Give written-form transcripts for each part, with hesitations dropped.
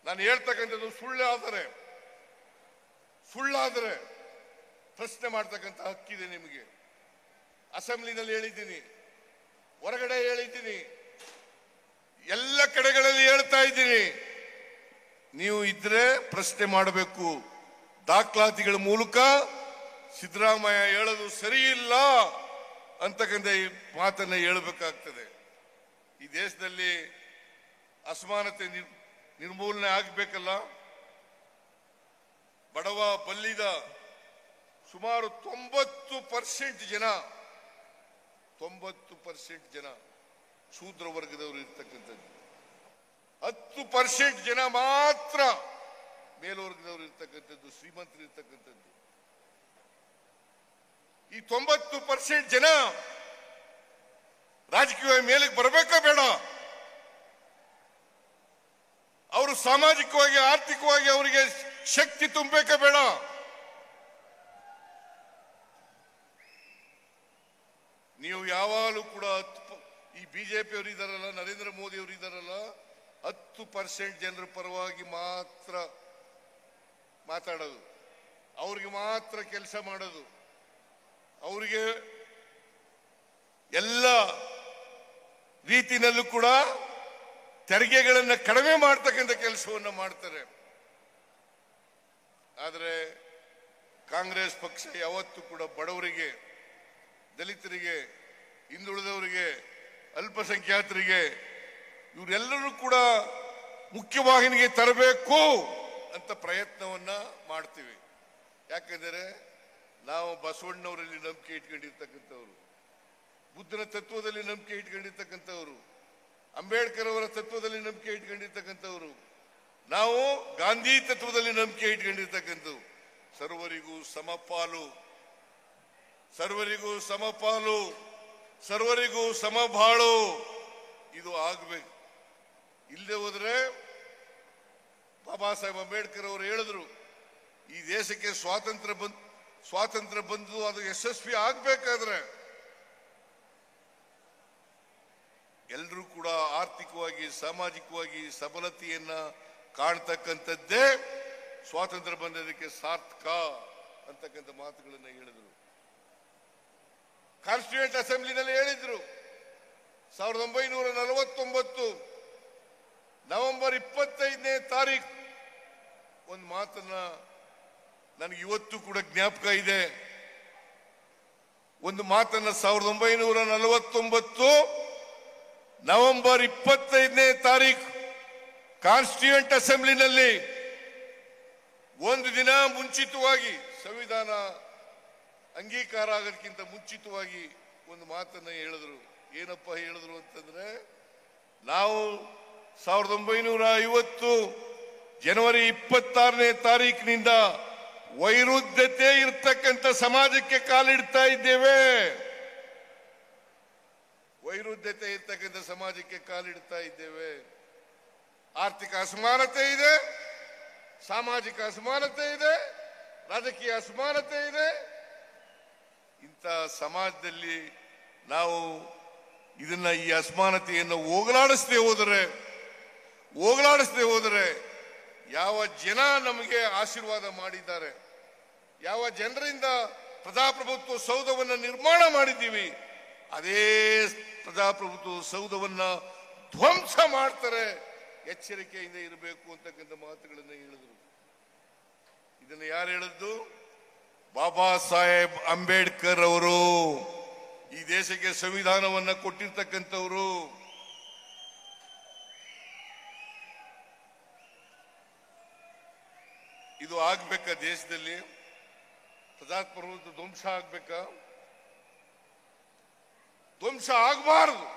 ನಾನು ಹೇಳ್ತಕ್ಕಂಥದ್ದು ಸುಳ್ಳಾದರೆ ಪ್ರಶ್ನೆ ಮಾಡ್ತಕ್ಕಂಥ ಹಕ್ಕಿದೆ ನಿಮಗೆ. ಅಸೆಂಬ್ಲಿನಲ್ಲಿ ಹೇಳಿದ್ದೀನಿ, ಹೊರಗಡೆ ಹೇಳಿದ್ದೀನಿ, ಎಲ್ಲ ಕಡೆಗಳಲ್ಲಿ ಹೇಳ್ತಾ ಇದ್ದೀನಿ. ನೀವು ಇದ್ರೆ ಪ್ರಶ್ನೆ ಮಾಡಬೇಕು. ದಾಖಲಾತಿಗಳ ಮೂಲಕ ಸಿದ್ದರಾಮಯ್ಯ ಹೇಳೋದು ಸರಿ ಇಲ್ಲ ಅಂತಕ್ಕಂಥ ಈ ಮಾತನ್ನ ಹೇಳಬೇಕಾಗ್ತದೆ. ಈ ದೇಶದಲ್ಲಿ ಅಸಮಾನತೆ ನಿರ್ಮೂಲನೆ ಆಗಬೇಕಲ್ಲ. ಬಡವ ಬಲ್ಲಿದ ಸುಮಾರು 90% ಜನ ಶೂದ್ರ ವರ್ಗದವರು ಇರ್ತಕ್ಕಂಥದ್ದು, 10% ಜನ ಮಾತ್ರ ಮೇಲ್ವರ್ಗದವರು ಇರ್ತಕ್ಕಂಥದ್ದು, ಶ್ರೀಮಂತರು ಇರ್ತಕ್ಕಂಥದ್ದು. ಈ 90% ಜನ ರಾಜಕೀಯ ಮೇಲಕ್ಕೆ ಬರಬೇಕಾ ಬೇಡ? ಅವರು ಸಾಮಾಜಿಕವಾಗಿ ಆರ್ಥಿಕವಾಗಿ ಅವರಿಗೆ ಶಕ್ತಿ ತುಂಬಬೇಕಾ ಬೇಡ? ನೀವು ಯಾವಾಗಲೂ ಕೂಡ ಈ ಬಿಜೆಪಿ ಅವರು ಇದಾರಲ್ಲ, ನರೇಂದ್ರ ಮೋದಿ ಅವರು ಇದಾರಲ್ಲ, 10% ಜನರ ಪರವಾಗಿ ಮಾತ್ರ ಮಾತಾಡೋದು, ಅವ್ರಿಗೆ ಮಾತ್ರ ಕೆಲಸ ಮಾಡೋದು, ಅವರಿಗೆ ಎಲ್ಲ ರೀತಿಯಲ್ಲೂ ಕೂಡ ತೆರಿಗೆಗಳನ್ನು ಕಡಿಮೆ ಮಾಡ್ತಕ್ಕಂಥ ಕೆಲಸವನ್ನು ಮಾಡ್ತಾರೆ. ಆದರೆ ಕಾಂಗ್ರೆಸ್ ಪಕ್ಷ ಯಾವತ್ತೂ ಕೂಡ ಬಡವರಿಗೆ, ದಲಿತರಿಗೆ, ಹಿಂದುಳಿದವರಿಗೆ, ಅಲ್ಪಸಂಖ್ಯಾತರಿಗೆ ಇವರೆಲ್ಲರೂ ಕೂಡ ಮುಖ್ಯವಾಹಿನಿಗೆ ತರಬೇಕು ಅಂತ ಪ್ರಯತ್ನವನ್ನ ಮಾಡ್ತೀವಿ. ಯಾಕೆಂದರೆ ನಾವು ಬಸವಣ್ಣವರಲ್ಲಿ ನಂಬಿಕೆ ಇಟ್ಕೊಂಡಿರ್ತಕ್ಕಂಥವ್ರು, ಬುದ್ಧನ ತತ್ವದಲ್ಲಿ ನಂಬಿಕೆ ಇಟ್ಕೊಂಡಿರ್ತಕ್ಕಂಥವ್ರು, ಅಂಬೇಡ್ಕರ್ ಅವರ ತತ್ವದಲ್ಲಿ ನಂಬಿಕೆ ಇಟ್ಕೊಂಡಿರ್ತಕ್ಕಂಥವ್ರು, ನಾವು ಗಾಂಧಿ ತತ್ವದಲ್ಲಿ ನಂಬಿಕೆ ಇಟ್ಕೊಂಡಿರ್ತಕ್ಕಂಥವ್ರು. ಸರ್ವರಿಗೂ ಸಮಪಾಲು, ಸರ್ವರಿಗೂ ಸಮಪಾಲು, ಸರ್ವರಿಗೂ ಸಮಬಾಳು, ಇದು ಆಗಬೇಕು. ಇಲ್ಲದೆ ಹೋದ್ರೆ ಬಾಬಾ ಸಾಹೇಬ್ ಅಂಬೇಡ್ಕರ್ ಅವರು ಹೇಳಿದ್ರು, ಈ ದೇಶಕ್ಕೆ ಸ್ವಾತಂತ್ರ್ಯ ಬಂದು ಅದು ಯಶಸ್ವಿ ಆಗ್ಬೇಕಾದ್ರೆ ಎಲ್ಲರೂ ಕೂಡ ಆರ್ಥಿಕವಾಗಿ ಸಾಮಾಜಿಕವಾಗಿ ಸಬಲತೆಯನ್ನ ಕಾಣ್ತಕ್ಕಂಥದ್ದೇ ಸ್ವಾತಂತ್ರ್ಯ ಬಂದದಕ್ಕೆ ಸಾರ್ಥಕ ಅಂತಕ್ಕಂಥ ಮಾತುಗಳನ್ನು ಹೇಳಿದ್ರು. ಕಾನ್ಸ್ಟಿಟ್ಯೂಯೆಂಟ್ ಅಸೆಂಬ್ಲಿನಲ್ಲಿ ಹೇಳಿದ್ರು. 1949 ನವೆಂಬರ್ 25ನೇ ತಾರೀಕು ಒಂದು ಮಾತನ್ನ ನನಗೆ ಇವತ್ತು ಕೂಡ ಜ್ಞಾಪಕ ಇದೆ. ಒಂದು ಮಾತನ್ನ 1949 ನವೆಂಬರ್ 25ನೇ ತಾರೀಕು ಕಾನ್ಸ್ಟಿಟ್ಯೂಯೆಂಟ್ ಅಸೆಂಬ್ಲಿನಲ್ಲಿ ಒಂದು ದಿನ ಮುಂಚಿತವಾಗಿ, ಸಂವಿಧಾನ ಅಂಗೀಕಾರ ಆಗೋದಕ್ಕಿಂತ ಮುಂಚಿತವಾಗಿ ಒಂದು ಮಾತನ್ನ ಹೇಳಿದ್ರು. ಏನಪ್ಪ ಹೇಳಿದ್ರು ಅಂತಂದ್ರೆ, ನಾವು 1950 ಜನವರಿ 26ನೇ ತಾರೀಕಿನಿಂದ ವೈರುಧ್ಯತೆ ಇರ್ತಕ್ಕಂಥ ಸಮಾಜಕ್ಕೆ ಕಾಲಿಡ್ತಾ ಇದ್ದೇವೆ. ವೈರುಧ್ಯತೆ ಇರ್ತಕ್ಕಂಥ ಸಮಾಜಕ್ಕೆ ಕಾಲಿಡ್ತಾ ಇದ್ದೇವೆ. ಆರ್ಥಿಕ ಅಸಮಾನತೆ ಇದೆ, ಸಾಮಾಜಿಕ ಅಸಮಾನತೆ ಇದೆ, ರಾಜಕೀಯ ಅಸಮಾನತೆ ಇದೆ. ಇಂಥ ಸಮಾಜದಲ್ಲಿ ನಾವು ಇದನ್ನ, ಈ ಅಸಮಾನತೆಯನ್ನು ಹೋಗಲಾಡಿಸದೆ ಹೋದರೆ ಯಾವ ಜನ ನಮಗೆ ಆಶೀರ್ವಾದ ಮಾಡಿದ್ದಾರೆ, ಯಾವ ಜನರಿಂದ ಪ್ರಜಾಪ್ರಭುತ್ವ ಸೌಧವನ್ನು ನಿರ್ಮಾಣ ಮಾಡಿದ್ದೀವಿ, ಅದೇ ಪ್ರಜಾಪ್ರಭುತ್ವ ಸೌಧವನ್ನ ಧ್ವಂಸ ಮಾಡ್ತಾರೆ. ಎಚ್ಚರಿಕೆಯಿಂದ ಇರಬೇಕು ಅಂತಕ್ಕಂಥ ಮಾತುಗಳನ್ನು ಹೇಳಿದರು. ಇದನ್ನು ಯಾರು ಹೇಳಿದ್ದು? ಬಾಬಾ ಸಾಹೇಬ್ ಅಂಬೇಡ್ಕರ್ ಅವರು, ಈ ದೇಶಕ್ಕೆ ಸಂವಿಧಾನವನ್ನ ಕೊಟ್ಟಿರ್ತಕ್ಕಂಥವರು. ಇದು ಆಗ್ಬೇಕಾ? ದೇಶದಲ್ಲಿ ಪ್ರಜಾಪ್ರಭುತ್ವ ಧ್ವಂಸ ಆಗ್ಬೇಕಾ? ಧ್ವಂಸ ಆಗಬಾರದು.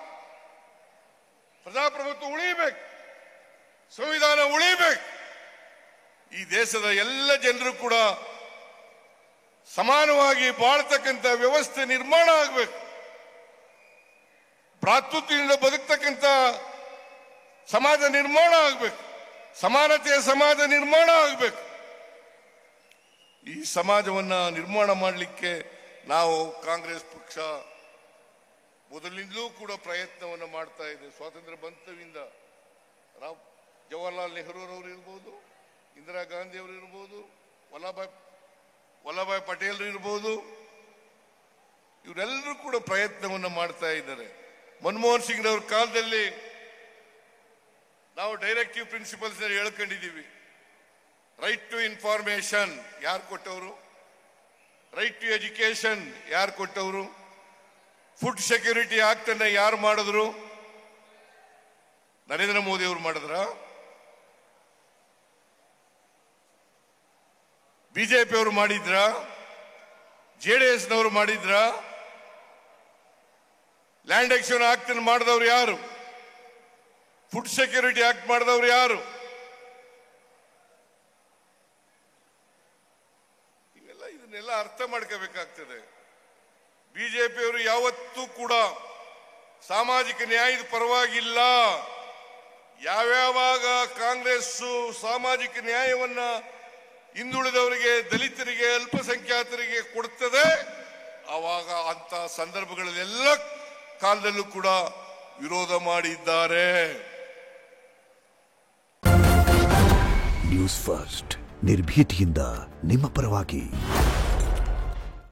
ಪ್ರಜಾಪ್ರಭುತ್ವ ಉಳಿಬೇಕು, ಸಂವಿಧಾನ ಉಳಿಬೇಕು. ಈ ದೇಶದ ಎಲ್ಲ ಜನರು ಕೂಡ ಸಮಾನವಾಗಿ ಬಾಳ್ತಕ್ಕಂಥ ವ್ಯವಸ್ಥೆ ನಿರ್ಮಾಣ ಆಗಬೇಕು. ಭ್ರಾತೃತ್ವದಿಂದ ಬದುಕ್ತಕ್ಕಂಥ ಸಮಾಜ ನಿರ್ಮಾಣ ಆಗಬೇಕು. ಸಮಾನತೆಯ ಸಮಾಜ ನಿರ್ಮಾಣ ಆಗಬೇಕು. ಈ ಸಮಾಜವನ್ನ ನಿರ್ಮಾಣ ಮಾಡಲಿಕ್ಕೆ ನಾವು ಕಾಂಗ್ರೆಸ್ ಪಕ್ಷ ಮೊದಲಿಂದಲೂ ಕೂಡ ಪ್ರಯತ್ನವನ್ನು ಮಾಡ್ತಾ ಇದೆ. ಸ್ವಾತಂತ್ರ್ಯ ಬಂತವಿಂದ ನಾವು ಜವಾಹರ್ಲಾಲ್ ನೆಹರೂರವರು ಇರ್ಬೋದು, ಇಂದಿರಾ ಗಾಂಧಿ ಅವರು ಇರ್ಬೋದು, ವಲ್ಲಭಾಯ್ ಪಟೇಲ್ ಇರ್ಬೋದು, ಇವರೆಲ್ಲರೂ ಕೂಡ ಪ್ರಯತ್ನವನ್ನು ಮಾಡ್ತಾ ಇದ್ದಾರೆ. ಮನಮೋಹನ್ ಸಿಂಗ್ ಅವರ ಕಾಲದಲ್ಲಿ ನಾವು ಡೈರೆಕ್ಟಿವ್ ಪ್ರಿನ್ಸಿಪಲ್ಸ್ ಹೇಳ್ಕೊಂಡಿದ್ದೀವಿ. ರೈಟ್ ಟು ಇನ್ಫಾರ್ಮೇಶನ್ ಯಾರು ಕೊಟ್ಟವರು? ರೈಟ್ ಟು ಎಜುಕೇಶನ್ ಯಾರು ಕೊಟ್ಟವರು? ಫುಡ್ ಸೆಕ್ಯೂರಿಟಿ ಆಕ್ಟ್ ಅನ್ನ ಯಾರು ಮಾಡಿದ್ರು? ನರೇಂದ್ರ ಮೋದಿ ಅವರು ಮಾಡಿದ್ರ? ಬಿಜೆಪಿ ಅವರು ಮಾಡಿದ್ರ? JDS ನವರು ಮಾಡಿದ್ರ? ಲ್ಯಾಂಡ್ ಎಕ್ಸ್ಚೇಂಜ್ ಆಕ್ಟ್ ಮಾಡಿದವರು ಯಾರು? ಫುಡ್ ಸೆಕ್ಯೂರಿಟಿ ಆಕ್ಟ್ ಮಾಡಿದವರು ಯಾರು? ಇದನ್ನೆಲ್ಲ ಅರ್ಥ ಮಾಡ್ಕೋಬೇಕಾಗ್ತದೆ. ಬಿಜೆಪಿಯವರು ಯಾವತ್ತೂ ಕೂಡ ಸಾಮಾಜಿಕ ನ್ಯಾಯದ ಪರವಾಗಿಲ್ಲ. ಯಾವ್ಯಾವಾಗ ಕಾಂಗ್ರೆಸ್ ಸಾಮಾಜಿಕ ನ್ಯಾಯವನ್ನ ಹಿಂದುಳಿದವರಿಗೆ, ದಲಿತರಿಗೆ, ಅಲ್ಪಸಂಖ್ಯಾತರಿಗೆ ಕೊಡ್ತದೆ, ಆವಾಗ ಅಂತ ಸಂದರ್ಭಗಳಲ್ಲೆಲ್ಲ ಕಾಲದಲ್ಲೂ ಕೂಡ ವಿರೋಧ ಮಾಡಿದ್ದಾರೆ. ನ್ಯೂಸ್ ಫಸ್ಟ್ ನಿರ್ಭೀತಿಯಿಂದ ನಿಮ್ಮ ಪರವಾಗಿ.